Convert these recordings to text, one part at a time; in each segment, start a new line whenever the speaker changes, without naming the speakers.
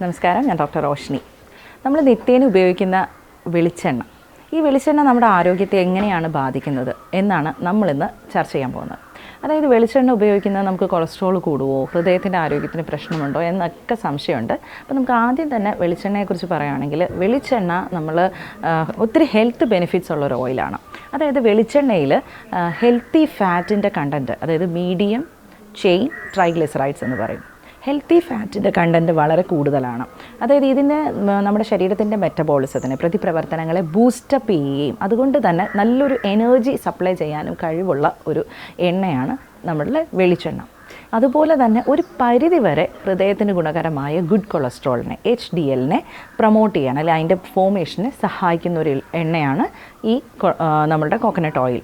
നമസ്കാരം, ഞാൻ ഡോക്ടർ റോഷ്നി. നമ്മൾ നിത്യേന ഉപയോഗിക്കുന്ന വെളിച്ചെണ്ണ, ഈ വെളിച്ചെണ്ണ നമ്മുടെ ആരോഗ്യത്തെ എങ്ങനെയാണ് ബാധിക്കുന്നത് എന്നാണ് നമ്മളിന്ന് ചർച്ച ചെയ്യാൻ പോകുന്നത്. അതായത് വെളിച്ചെണ്ണ ഉപയോഗിക്കുന്നത് നമുക്ക് കൊളസ്ട്രോൾ കൂടുമോ, ഹൃദയത്തിൻ്റെ ആരോഗ്യത്തിന് പ്രശ്നമുണ്ടോ എന്നൊക്കെ സംശയമുണ്ട്. അപ്പോൾ നമുക്ക് ആദ്യം തന്നെ വെളിച്ചെണ്ണയെക്കുറിച്ച് പറയുകയാണെങ്കിൽ, വെളിച്ചെണ്ണ നമ്മൾ ഒത്തിരി ഹെൽത്ത് ബെനിഫിറ്റ്സ് ഉള്ളൊരു ഓയിലാണ്. അതായത് വെളിച്ചെണ്ണയിൽ ഹെൽത്തി ഫാറ്റിൻ്റെ കണ്ടൻറ്റ്, അതായത് മീഡിയം ചെയിൻ ട്രൈഗ്ലിസറൈഡ്സ് എന്ന് പറയും. ഹെൽത്തി ഫാറ്റിൻ്റെ കണ്ടൻറ്റ് വളരെ കൂടുതലാണ്. അതായത് ഇതിന് നമ്മുടെ ശരീരത്തിൻ്റെ മെറ്റബോളിസത്തിന്, പ്രതിപ്രവർത്തനങ്ങളെ ബൂസ്റ്റപ്പ് ചെയ്യുകയും അതുകൊണ്ട് തന്നെ നല്ലൊരു എനർജി സപ്ലൈ ചെയ്യാനും കഴിവുള്ള ഒരു എണ്ണയാണ് നമ്മളുടെ വെളിച്ചെണ്ണ. അതുപോലെ തന്നെ ഒരു പരിധിവരെ ഹൃദയത്തിന് ഗുണകരമായ ഗുഡ് കൊളസ്ട്രോളിനെ, HDLനെ പ്രൊമോട്ട് ചെയ്യാൻ, അല്ലെങ്കിൽ അതിൻ്റെ ഫോമേഷനെ സഹായിക്കുന്ന ഒരു എണ്ണയാണ് ഈ നമ്മളുടെ കോക്കനട്ട് ഓയിൽ.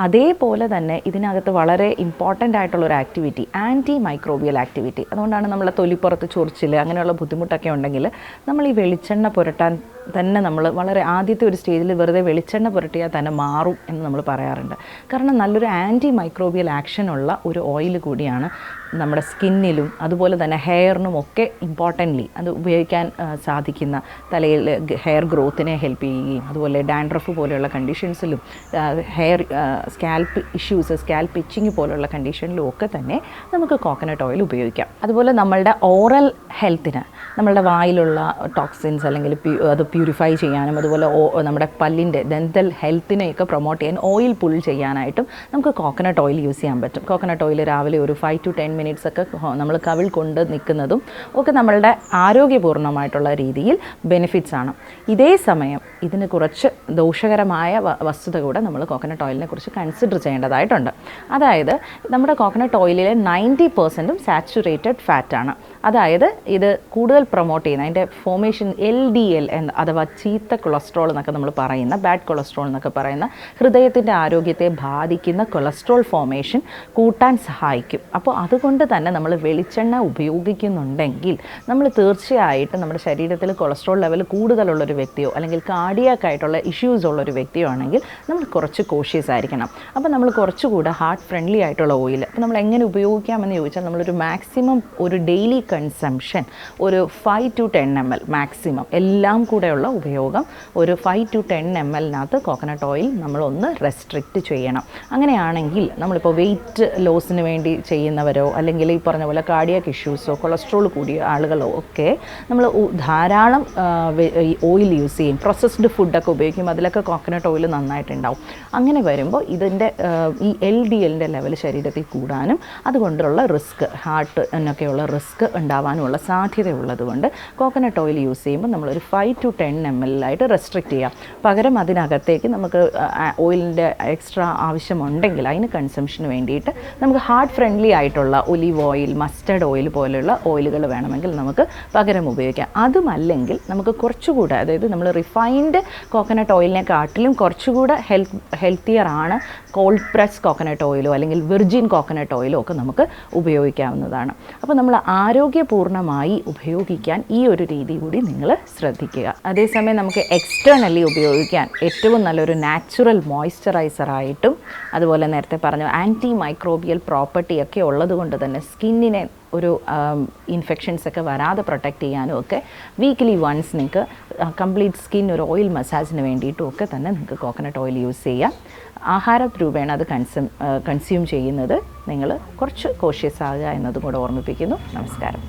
അതേപോലെ തന്നെ ഇതിനകത്ത് വളരെ ഇമ്പോർട്ടൻ്റ് ആയിട്ടുള്ളൊരു ആക്ടിവിറ്റി ആൻറ്റി മൈക്രോബിയൽ ആക്ടിവിറ്റി. അതുകൊണ്ടാണ് നമ്മളെ തൊലിപ്പുറത്ത് ചൊറിച്ചിൽ അങ്ങനെയുള്ള ബുദ്ധിമുട്ടൊക്കെ ഉണ്ടെങ്കിൽ നമ്മൾ ഈ വെളിച്ചെണ്ണ പുരട്ടാൻ തന്നെ നമ്മൾ വളരെ ആദ്യത്തെ ഒരു സ്റ്റേജിൽ വെറുതെ വെളിച്ചെണ്ണ പുരട്ടിയാൽ തന്നെ മാറും എന്ന് നമ്മൾ പറയാറുണ്ട്. കാരണം നല്ലൊരു ആൻറ്റി മൈക്രോബിയൽ ആക്ഷനുള്ള ഒരു ഓയിൽ കൂടിയാണ്. നമ്മുടെ സ്കിന്നിലും അതുപോലെ തന്നെ ഹെയറിനും ഒക്കെ ഇമ്പോർട്ടൻ്റ്ലി അത് ഉപയോഗിക്കാൻ സാധിക്കുന്ന, തലയിൽ ഹെയർ ഗ്രോത്തിനെ ഹെൽപ്പ് ചെയ്യുകയും അതുപോലെ ഡാൻഡ്രഫ് പോലെയുള്ള കണ്ടീഷൻസിലും hair scalp issues, scalp itching പോലെയുള്ള കണ്ടീഷനിലും ഒക്കെ തന്നെ നമുക്ക് കോക്കനട്ട് ഓയിൽ ഉപയോഗിക്കാം. അതുപോലെ നമ്മളുടെ ഓറൽ ഹെൽത്തിന്, നമ്മളുടെ വായിലുള്ള ടോക്സിൻസ് അല്ലെങ്കിൽ അത് പ്യൂരിഫൈ ചെയ്യാനും അതുപോലെ നമ്മുടെ പല്ലിൻ്റെ ഡെൻ്റൽ ഹെൽത്തിനെയൊക്കെ പ്രൊമോട്ട് ചെയ്യാൻ, ഓയിൽ പുൾ ചെയ്യാനായിട്ടും നമുക്ക് കോക്കനട്ട് ഓയിൽ യൂസ് ചെയ്യാൻ പറ്റും. കോക്കനട്ട് ഓയിൽ രാവിലെ ഒരു 5 to 10 minutes ഒക്കെ നമ്മൾ കവിൾ കൊണ്ട് നിൽക്കുന്നതും ഒക്കെ നമ്മളുടെ ആരോഗ്യപൂർണ്ണമായിട്ടുള്ള രീതിയിൽ ബെനിഫിറ്റ്സ് ആണ്. ഇതേ സമയം ഇതിന് കുറച്ച് ദോഷകരമായ വസ്തുത കൂടെ നമ്മൾ കോക്കനട്ട് ഓയിലിനെ കുറിച്ച് കൺസിഡർ ചെയ്യേണ്ടതായിട്ടുണ്ട്. അതായത് നമ്മുടെ കോക്കനട്ട് ഓയിലിലെ 90% സാച്ചുറേറ്റഡ് ഫാറ്റാണ്. അതായത് ഇത് കൂടുതൽ പ്രൊമോട്ട് ചെയ്യുന്ന, അതിൻ്റെ ഫോമേഷൻ LDL അഥവാ ചീത്ത കൊളസ്ട്രോൾ എന്നൊക്കെ നമ്മൾ പറയുന്ന, ബാഡ് കൊളസ്ട്രോൾ എന്നൊക്കെ പറയുന്ന ഹൃദയത്തിൻ്റെ ആരോഗ്യത്തെ ബാധിക്കുന്ന കൊളസ്ട്രോൾ ഫോമേഷൻ കൂട്ടാൻ സഹായിക്കും. അപ്പോൾ അതുകൊണ്ട് തന്നെ നമ്മൾ വെളിച്ചെണ്ണ ഉപയോഗിക്കുന്നുണ്ടെങ്കിൽ നമ്മൾ തീർച്ചയായിട്ടും നമ്മുടെ ശരീരത്തിൽ കൊളസ്ട്രോൾ ലെവൽ കൂടുതലുള്ളൊരു വ്യക്തിയോ അല്ലെങ്കിൽ കാർഡിയാക് ആയിട്ടുള്ള ഇഷ്യൂസ് ഉള്ളൊരു വ്യക്തിയോ ആണെങ്കിൽ നമ്മൾ കുറച്ച് കോഷ്യസ് ആയിരിക്കണം. അപ്പോൾ നമ്മൾ കുറച്ചുകൂടെ ഹാർട്ട് ഫ്രണ്ട്ലി ആയിട്ടുള്ള ഓയിൽ അപ്പോൾ നമ്മൾ എങ്ങനെ ഉപയോഗിക്കാമെന്ന് ചോദിച്ചാൽ, നമ്മളൊരു മാക്സിമം ഒരു ഡെയിലി കൺസംഷൻ ഒരു 5 to 10 ml മാക്സിമം, എല്ലാം കൂടെയുള്ള ഉപയോഗം ഒരു 5 to 10 ml കോക്കനട്ട് ഓയിൽ നമ്മളൊന്ന് റെസ്ട്രിക്റ്റ് ചെയ്യണം. അങ്ങനെയാണെങ്കിൽ നമ്മളിപ്പോൾ വെയിറ്റ് ലോസിന് വേണ്ടി ചെയ്യുന്നവരോ അല്ലെങ്കിൽ ഈ പറഞ്ഞ പോലെ കാർഡിയാക് ഇഷ്യൂസോ കൊളസ്ട്രോൾ കൂടിയ ആളുകളോ ഒക്കെ നമ്മൾ ധാരാളം ഈ ഓയിൽ യൂസ് ചെയ്യും. പ്രോസസ്ഡ് ഫുഡൊക്കെ ഉപയോഗിക്കും, അതിലൊക്കെ കോക്കനട്ട് ഓയിൽ നന്നായിട്ടുണ്ടാവും. അങ്ങനെ വരുമ്പോൾ ഇതിൻ്റെ ഈ LDLൻ്റെ ലെവൽ ശരീരത്തിൽ കൂടാനും അതുകൊണ്ടുള്ള റിസ്ക്, ഹാർട്ട് എന്നൊക്കെയുള്ള റിസ്ക് ഉണ്ടാവാനുമുള്ള സാധ്യതയുള്ളത് കൊണ്ട് കോക്കനട്ട് ഓയിൽ യൂസ് ചെയ്യുമ്പോൾ നമ്മളൊരു 5 to 10 ml ആയിട്ട് റെസ്ട്രിക്റ്റ് ചെയ്യാം. പകരം അതിനകത്തേക്ക് നമുക്ക് ഓയിലിൻ്റെ എക്സ്ട്രാ ആവശ്യമുണ്ടെങ്കിൽ അതിന് കൺസംഷന് വേണ്ടിയിട്ട് നമുക്ക് ഹാർട്ട് ഫ്രണ്ട്ലി ആയിട്ടുള്ള ഒലീവ് ഓയിൽ, മസ്റ്റർഡ് ഓയിൽ പോലെയുള്ള ഓയിലുകൾ വേണമെങ്കിൽ നമുക്ക് പകരം ഉപയോഗിക്കാം. അതുമല്ലെങ്കിൽ നമുക്ക് കുറച്ചുകൂടെ, അതായത് നമ്മൾ റിഫൈൻഡ് കോക്കനട്ട് ഓയിലിനെക്കാട്ടിലും കുറച്ചുകൂടെ ഹെൽത്തിയർ ആണ് കോൾഡ് പ്രസ് കോക്കനട്ട് ഓയിലോ അല്ലെങ്കിൽ വിർജിൻ കോക്കനട്ട് ഓയിലോ ഒക്കെ നമുക്ക് ഉപയോഗിക്കാവുന്നതാണ്. അപ്പോൾ നമ്മൾ ആരോഗ്യപൂർണ്ണമായി ഉപയോഗിക്കാൻ ഈ ഒരു രീതി കൂടി നിങ്ങൾ ശ്രദ്ധിക്കുക. അതേസമയം നമുക്ക് എക്സ്റ്റേണലി ഉപയോഗിക്കാൻ ഏറ്റവും നല്ലൊരു നാച്ചുറൽ മോയ്സ്ചറൈസറായിട്ടും അതുപോലെ നേരത്തെ പറഞ്ഞ ആൻറ്റി മൈക്രോബിയൽ പ്രോപ്പർട്ടിയൊക്കെ ഉള്ളത് കൊണ്ട് തന്നെ സ്കിന്നിനെ ഒരു ഇൻഫെക്ഷൻസ് ഒക്കെ വരാതെ പ്രൊട്ടക്റ്റ് ചെയ്യാനും ഒക്കെ വീക്ക്ലി വൺസ് നിങ്ങൾക്ക് കംപ്ലീറ്റ് സ്കിൻ ഒരു ഓയിൽ മസാജിന് വേണ്ടിയിട്ടും ഒക്കെ തന്നെ നിങ്ങൾക്ക് കോക്കനട്ട് ഓയിൽ യൂസ് ചെയ്യാം. ആഹാര രൂപേണ അത് കൺസ്യൂം ചെയ്യുന്നത് നിങ്ങൾ കുറച്ച് കോഷ്യസ് ആകുക എന്നതും കൂടെ ഓർമ്മിപ്പിക്കുന്നു. നമസ്കാരം.